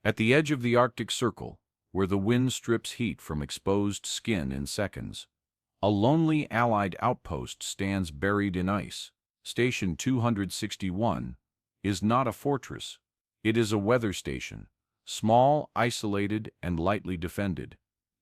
At the edge of the Arctic Circle, where the wind strips heat from exposed skin in seconds, a lonely Allied outpost stands buried in ice. Station 261 is not a fortress. It is a weather station, small, isolated, and lightly defended.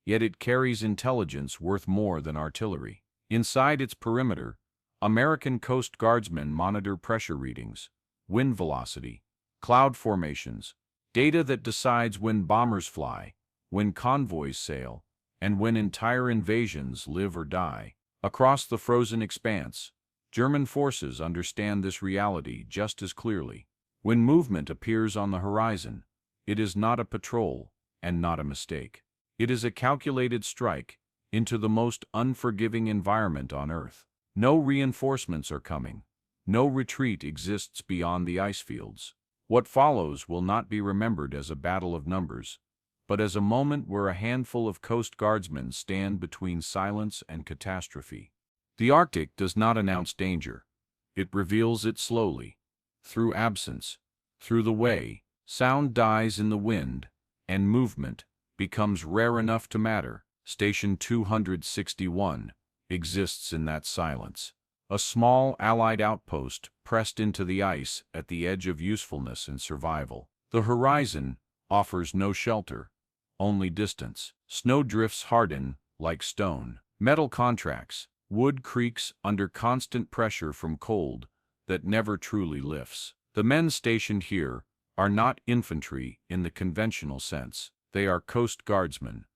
Yet it carries intelligence worth more than artillery. Inside its perimeter, American Coast Guardsmen monitor pressure readings, wind velocity, cloud formations, data that decides when bombers fly, when convoys sail, and when entire invasions live or die. Across the frozen expanse, German forces understand this reality just as clearly. When movement appears on the horizon, it is not a patrol and not a mistake. It is a calculated strike into the most unforgiving environment on Earth. No reinforcements are coming. No retreat exists beyond the ice fields. What follows will not be remembered as a battle of numbers, but as a moment where a handful of Coast Guardsmen stand between silence and catastrophe. The Arctic does not announce danger. It reveals it slowly, through absence, through the way sound dies in the wind, and movement becomes rare enough to matter. Station 261 exists in that silence. A small Allied outpost pressed into the ice at the edge of usefulness and survival. The horizon offers no shelter, only distance. Snow drifts harden like stone. Metal contracts, wood creaks under constant pressure from cold that never truly lifts. The men stationed here are not infantry in the conventional sense. They are Coast Guardsmen,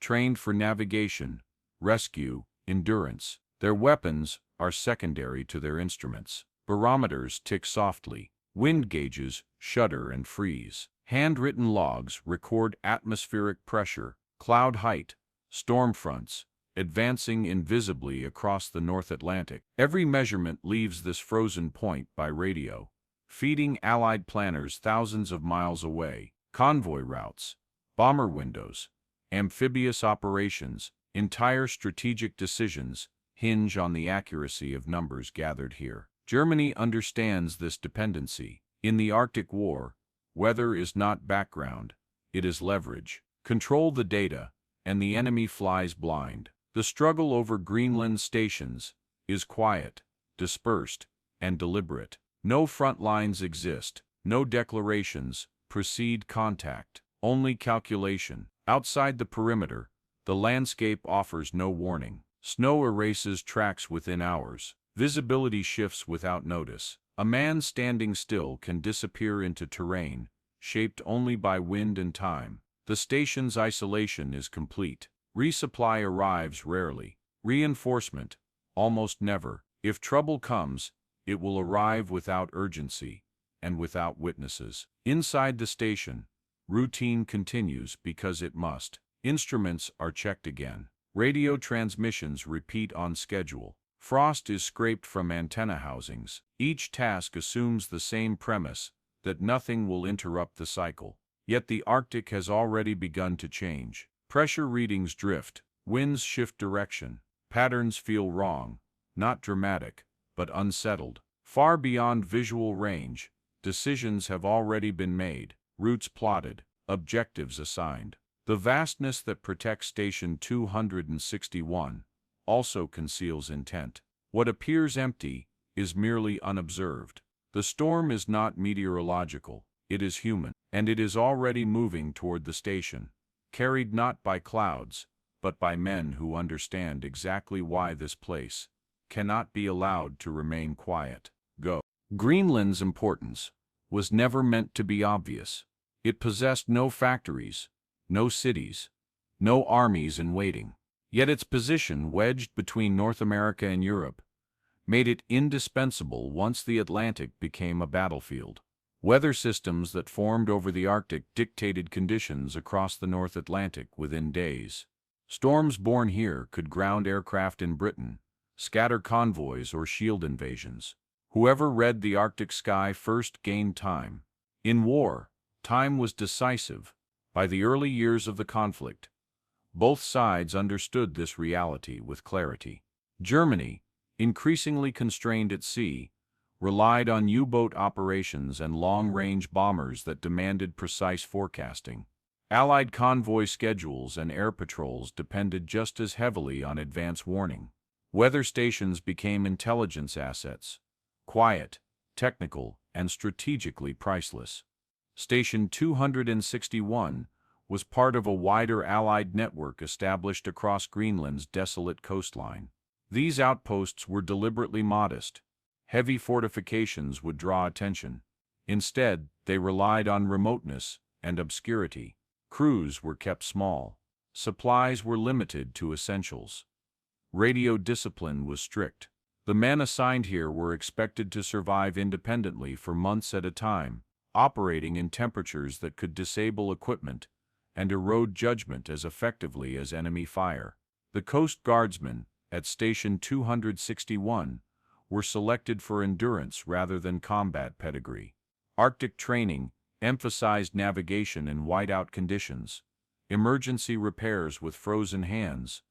trained for navigation, rescue, endurance. Their weapons are secondary to their instruments. Barometers tick softly. Wind gauges shudder and freeze. Handwritten logs record atmospheric pressure, cloud height, storm fronts, advancing invisibly across the North Atlantic. Every measurement leaves this frozen point by radio, feeding Allied planners thousands of miles away. Convoy routes, bomber windows, amphibious operations, entire strategic decisions hinge on the accuracy of numbers gathered here. Germany understands this dependency. In the Arctic War, weather is not background, it is leverage. Control the data, and the enemy flies blind. The struggle over Greenland stations is quiet, dispersed, and deliberate. No front lines exist, no declarations precede contact, only calculation. Outside the perimeter, the landscape offers no warning. Snow erases tracks within hours. Visibility shifts without notice. A man standing still can disappear into terrain, shaped only by wind and time. The station's isolation is complete. Resupply arrives rarely. Reinforcement, almost never. If trouble comes, it will arrive without urgency and without witnesses. Inside the station, routine continues because it must. Instruments are checked again. Radio transmissions repeat on schedule. Frost is scraped from antenna housings. Each task assumes the same premise, that nothing will interrupt the cycle. Yet the Arctic has already begun to change. Pressure readings drift, winds shift direction, patterns feel wrong, not dramatic, but unsettled. Far beyond visual range, decisions have already been made, routes plotted, objectives assigned. The vastness that protects Station 261 also conceals intent. What appears empty is merely unobserved. The storm is not meteorological, it is human, and it is already moving toward the station, carried not by clouds, but by men who understand exactly why this place cannot be allowed to remain quiet. Go. Greenland's importance was never meant to be obvious. It possessed no factories, no cities, no armies in waiting. Yet its position, wedged between North America and Europe, made it indispensable once the Atlantic became a battlefield. Weather systems that formed over the Arctic dictated conditions across the North Atlantic within days. Storms born here could ground aircraft in Britain, scatter convoys, or shield invasions. Whoever read the Arctic sky first gained time. In war, time was decisive. By the early years of the conflict, both sides understood this reality with clarity. Germany, increasingly constrained at sea, relied on U-boat operations and long-range bombers that demanded precise forecasting. Allied convoy schedules and air patrols depended just as heavily on advance warning. Weather stations became intelligence assets, quiet, technical, and strategically priceless. Station 261 was part of a wider Allied network established across Greenland's desolate coastline. These outposts were deliberately modest. Heavy fortifications would draw attention. Instead, they relied on remoteness and obscurity. Crews were kept small. Supplies were limited to essentials. Radio discipline was strict. The men assigned here were expected to survive independently for months at a time, operating in temperatures that could disable equipment and erode judgment as effectively as enemy fire. The Coast Guardsmen, at Station 261, were selected for endurance rather than combat pedigree. Arctic training emphasized navigation in whiteout conditions, emergency repairs with frozen hands,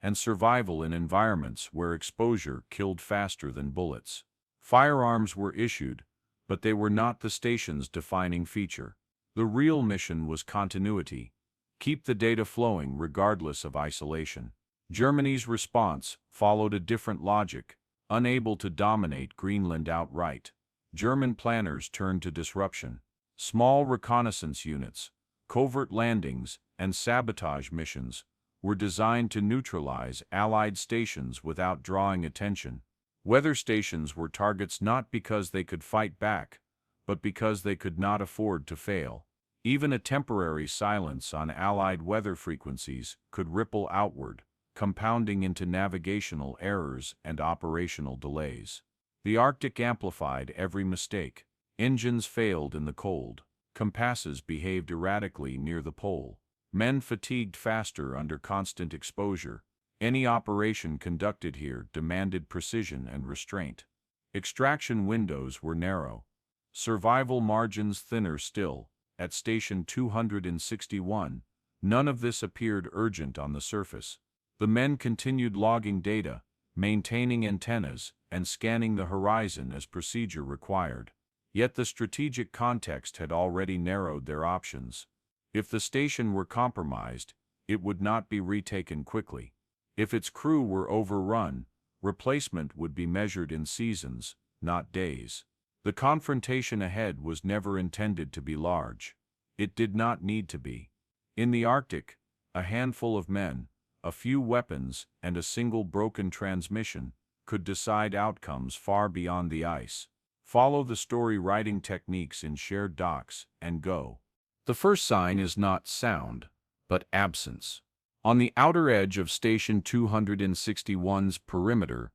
and survival in environments where exposure killed faster than bullets. Firearms were issued, but they were not the station's defining feature. The real mission was continuity. Keep the data flowing regardless of isolation. Germany's response followed a different logic. Unable to dominate Greenland outright, German planners turned to disruption. Small reconnaissance units, covert landings, and sabotage missions were designed to neutralize Allied stations without drawing attention. Weather stations were targets not because they could fight back, but because they could not afford to fail. Even a temporary silence on Allied weather frequencies could ripple outward, compounding into navigational errors and operational delays. The Arctic amplified every mistake. Engines failed in the cold. Compasses behaved erratically near the pole. Men fatigued faster under constant exposure. Any operation conducted here demanded precision and restraint. Extraction windows were narrow. Survival margins thinner still. At Station 261, none of this appeared urgent on the surface. The men continued logging data, maintaining antennas, and scanning the horizon as procedure required. Yet the strategic context had already narrowed their options. If the station were compromised, it would not be retaken quickly. If its crew were overrun, replacement would be measured in seasons, not days. The confrontation ahead was never intended to be large. It did not need to be. In the Arctic, a handful of men, a few weapons, and a single broken transmission could decide outcomes far beyond the ice. Follow the story writing techniques in shared docs and go. The first sign is not sound, but absence. On the outer edge of Station 261's perimeter,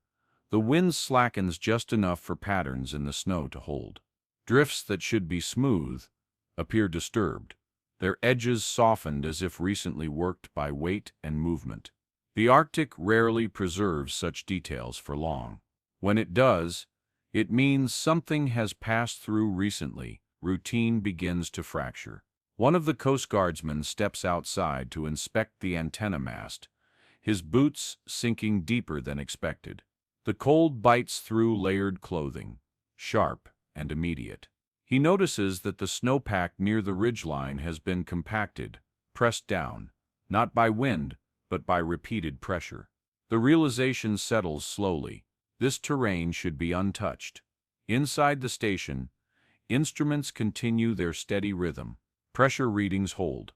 the wind slackens just enough for patterns in the snow to hold. Drifts that should be smooth appear disturbed, their edges softened as if recently worked by weight and movement. The Arctic rarely preserves such details for long. When it does, it means something has passed through recently. Routine begins to fracture. One of the Coast Guardsmen steps outside to inspect the antenna mast, his boots sinking deeper than expected. The cold bites through layered clothing, sharp and immediate. He notices that the snowpack near the ridgeline has been compacted, pressed down, not by wind, but by repeated pressure. The realization settles slowly. This terrain should be untouched. Inside the station, instruments continue their steady rhythm. Pressure readings hold.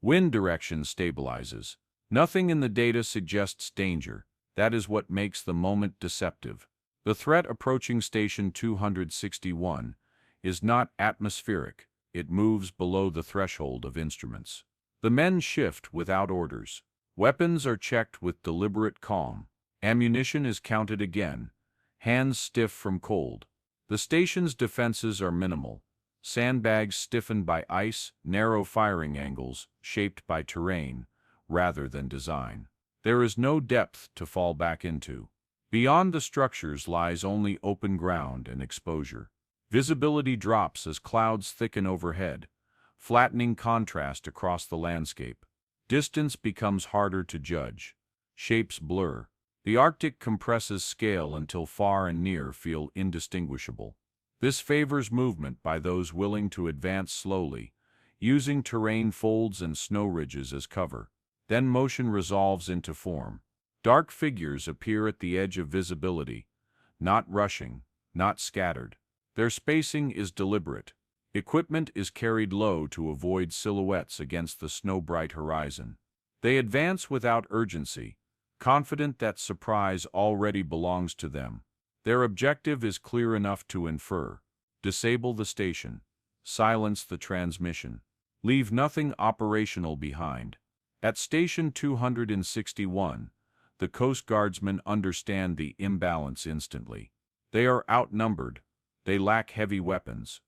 Wind direction stabilizes. Nothing in the data suggests danger. That is what makes the moment deceptive. The threat approaching Station 261 is not atmospheric. It moves below the threshold of instruments. The men shift without orders. Weapons are checked with deliberate calm. Ammunition is counted again, hands stiff from cold. The station's defenses are minimal. Sandbags stiffened by ice, narrow firing angles, shaped by terrain, rather than design. There is no depth to fall back into. Beyond the structures lies only open ground and exposure. Visibility drops as clouds thicken overhead, flattening contrast across the landscape. Distance becomes harder to judge. Shapes blur. The Arctic compresses scale until far and near feel indistinguishable. This favors movement by those willing to advance slowly, using terrain folds and snow ridges as cover. Then motion resolves into form. Dark figures appear at the edge of visibility, not rushing, not scattered. Their spacing is deliberate. Equipment is carried low to avoid silhouettes against the snow-bright horizon. They advance without urgency, confident that surprise already belongs to them. Their objective is clear enough to infer: disable the station, silence the transmission, leave nothing operational behind. At Station 261, the Coast Guardsmen understand the imbalance instantly. They are outnumbered. They lack heavy weapons.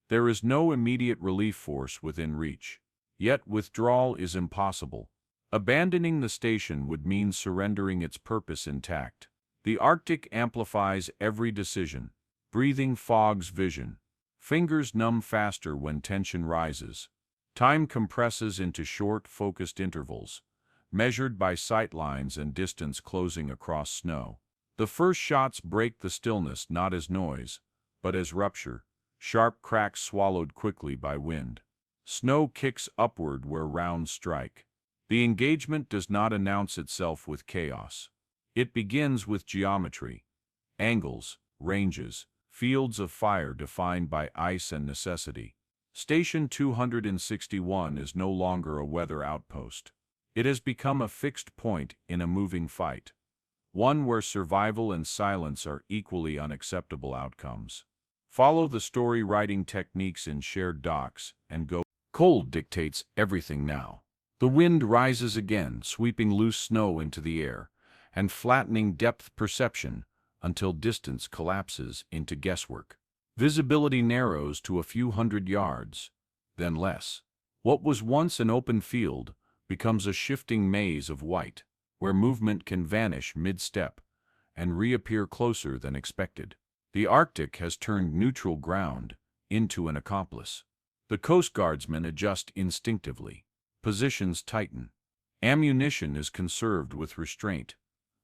There is no immediate relief force within reach. Yet withdrawal is impossible. Abandoning the station would mean surrendering its purpose intact. The Arctic amplifies every decision. Breathing fogs vision. Fingers numb faster when tension rises. Time compresses into short, focused intervals, measured by sight lines and distance closing across snow. The first shots break the stillness not as noise, but as rupture, sharp cracks swallowed quickly by wind. Snow kicks upward where rounds strike. The engagement does not announce itself with chaos. It begins with geometry, angles, ranges, fields of fire defined by ice and necessity. Station 261 is no longer a weather outpost. It has become a fixed point in a moving fight, one where survival and silence are equally unacceptable outcomes. Follow the story-writing techniques in shared docs and go. Cold dictates everything now. The wind rises again, sweeping loose snow into the air and flattening depth perception until distance collapses into guesswork. Visibility narrows to a few hundred yards, then less. What was once an open field becomes a shifting maze of white, where movement can vanish mid-step and reappear closer than expected. The Arctic has turned neutral ground into an accomplice. The Coast Guardsmen adjust instinctively. Positions tighten. Ammunition is conserved with restraint,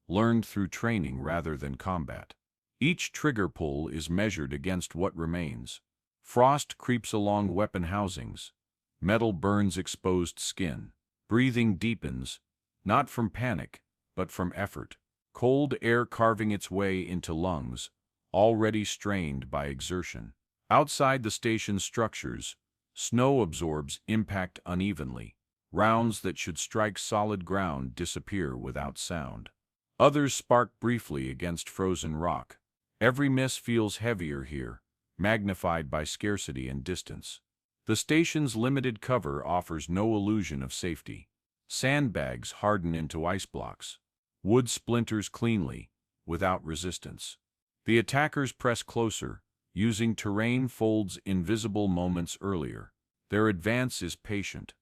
learned through training rather than combat. Each trigger pull is measured against what remains. Frost creeps along weapon housings. Metal burns exposed skin. Breathing deepens, not from panic, but from effort. Cold air carving its way into lungs, already strained by exertion. Outside the station's structures, snow absorbs impact unevenly. Rounds that should strike solid ground disappear without sound. Others spark briefly against frozen rock. Every miss feels heavier here, magnified by scarcity and distance. The station's limited cover offers no illusion of safety. Sandbags harden into ice blocks. Wood splinters cleanly, without resistance. The attackers press closer, using terrain folds invisible moments earlier. Their advance is patient.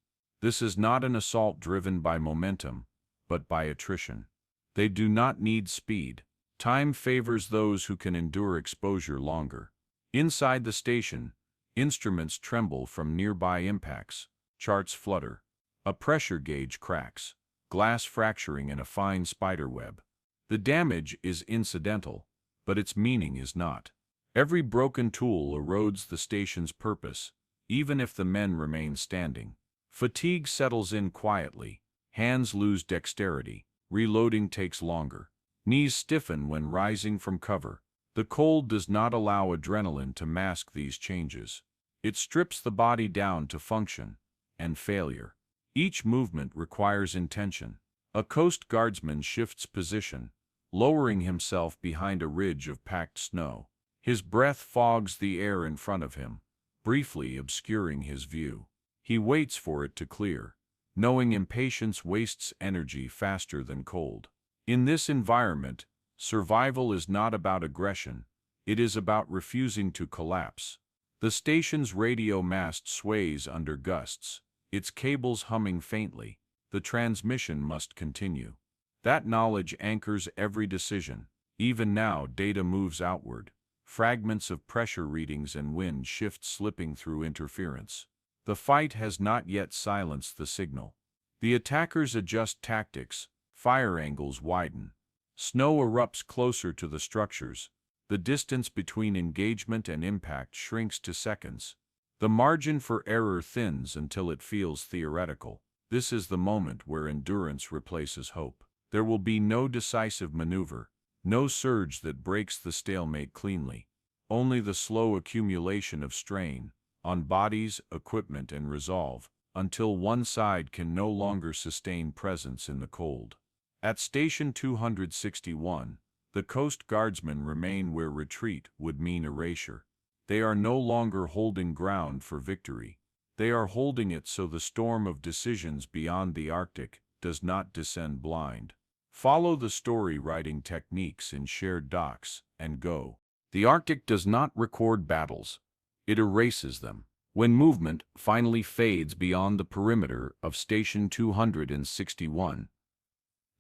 This is not an assault driven by momentum, but by attrition. They do not need speed. Time favors those who can endure exposure longer. Inside the station, instruments tremble from nearby impacts. Charts flutter. A pressure gauge cracks, glass fracturing in a fine spiderweb. The damage is incidental, but its meaning is not. Every broken tool erodes the station's purpose, even if the men remain standing. Fatigue settles in quietly. Hands lose dexterity. Reloading takes longer. Knees stiffen when rising from cover. The cold does not allow adrenaline to mask these changes. It strips the body down to function and failure. Each movement requires intention. A Coast Guardsman shifts position, lowering himself behind a ridge of packed snow. His breath fogs the air in front of him, briefly obscuring his view. He waits for it to clear, knowing impatience wastes energy faster than cold. In this environment, survival is not about aggression, it is about refusing to collapse. The station's radio mast sways under gusts, its cables humming faintly. The transmission must continue. That knowledge anchors every decision. Even now, data moves outward. Fragments of pressure readings and wind shift slipping through interference. The fight has not yet silenced the signal. The attackers adjust tactics, fire angles widen. Snow erupts closer to the structures. The distance between engagement and impact shrinks to seconds. The margin for error thins until it feels theoretical. This is the moment where endurance replaces hope. There will be no decisive maneuver, no surge that breaks the stalemate cleanly. Only the slow accumulation of strain on bodies, equipment, and resolve, until one side can no longer sustain presence in the cold. At Station 261, the Coast Guardsmen remain where retreat would mean erasure. They are no longer holding ground for victory. They are holding it so the storm of decisions beyond the Arctic does not descend blind. Follow the story-writing techniques in shared docs and go. The Arctic does not record battles. It erases them. When movement finally fades beyond the perimeter of Station 261,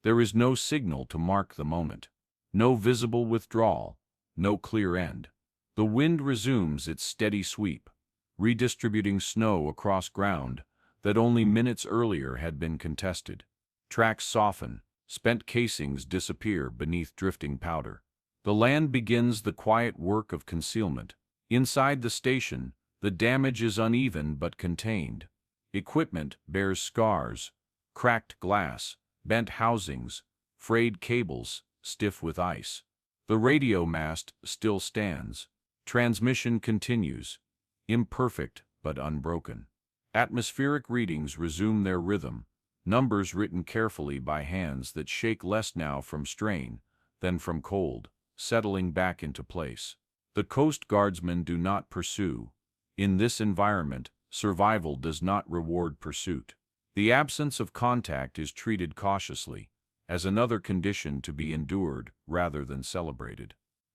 there is no signal to mark the moment. No visible withdrawal, no clear end. The wind resumes its steady sweep, redistributing snow across ground that only minutes earlier had been contested. Tracks soften, spent casings disappear beneath drifting powder. The land begins the quiet work of concealment. Inside the station, the damage is uneven but contained. Equipment bears scars, cracked glass, bent housings, frayed cables, stiff with ice. The radio mast still stands. Transmission continues, imperfect but unbroken. Atmospheric readings resume their rhythm, numbers written carefully by hands that shake less now from strain than from cold, settling back into place. The Coast Guardsmen do not pursue. In this environment, survival does not reward pursuit. The absence of contact is treated cautiously, as another condition to be endured rather than celebrated.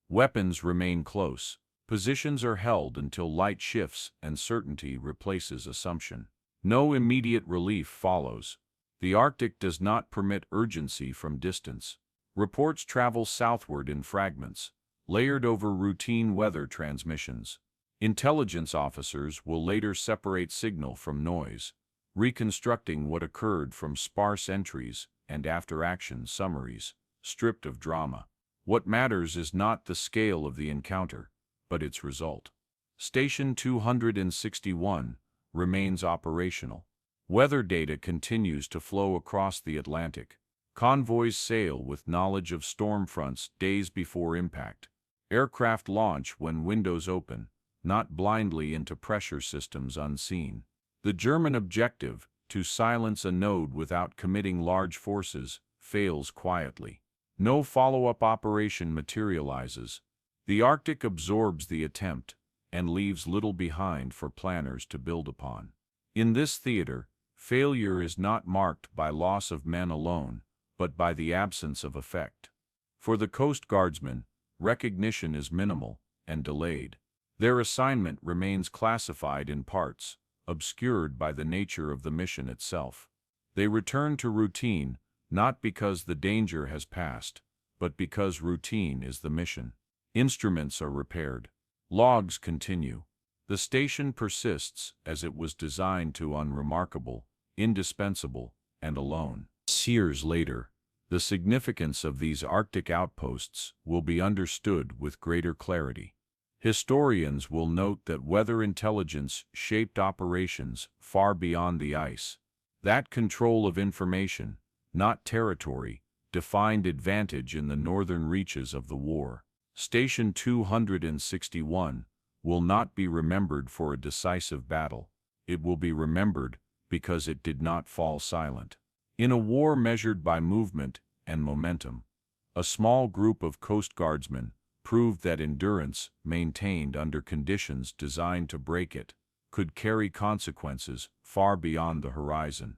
Weapons remain close. Positions are held until light shifts and certainty replaces assumption. No immediate relief follows. The Arctic does not permit urgency from distance. Reports travel southward in fragments, layered over routine weather transmissions. Intelligence officers will later separate signal from noise, reconstructing what occurred from sparse entries and after-action summaries, stripped of drama. What matters is not the scale of the encounter, but its result. Station 261 remains operational. Weather data continues to flow across the Atlantic. Convoys sail with knowledge of storm fronts days before impact. Aircraft launch when windows open, not blindly into pressure systems unseen. The German objective, to silence a node without committing large forces, fails quietly. No follow-up operation materializes. The Arctic absorbs the attempt and leaves little behind for planners to build upon. In this theater, failure is not marked by loss of men alone, but by the absence of effect. For the Coast Guardsmen, recognition is minimal and delayed. Their assignment remains classified in parts, obscured by the nature of the mission itself. They return to routine, not because the danger has passed, but because routine is the mission. Instruments are repaired. Logs continue. The station persists as it was designed to, unremarkable, indispensable, and alone. Years later, the significance of these Arctic outposts will be understood with greater clarity. Historians will note that weather intelligence shaped operations far beyond the ice. That control of information, not territory, defined advantage in the northern reaches of the war. Station 261 will not be remembered for a decisive battle. It will be remembered because it did not fall silent. In a war measured by movement and momentum, a small group of Coast Guardsmen proved that endurance, maintained under conditions designed to break it, could carry consequences far beyond the horizon.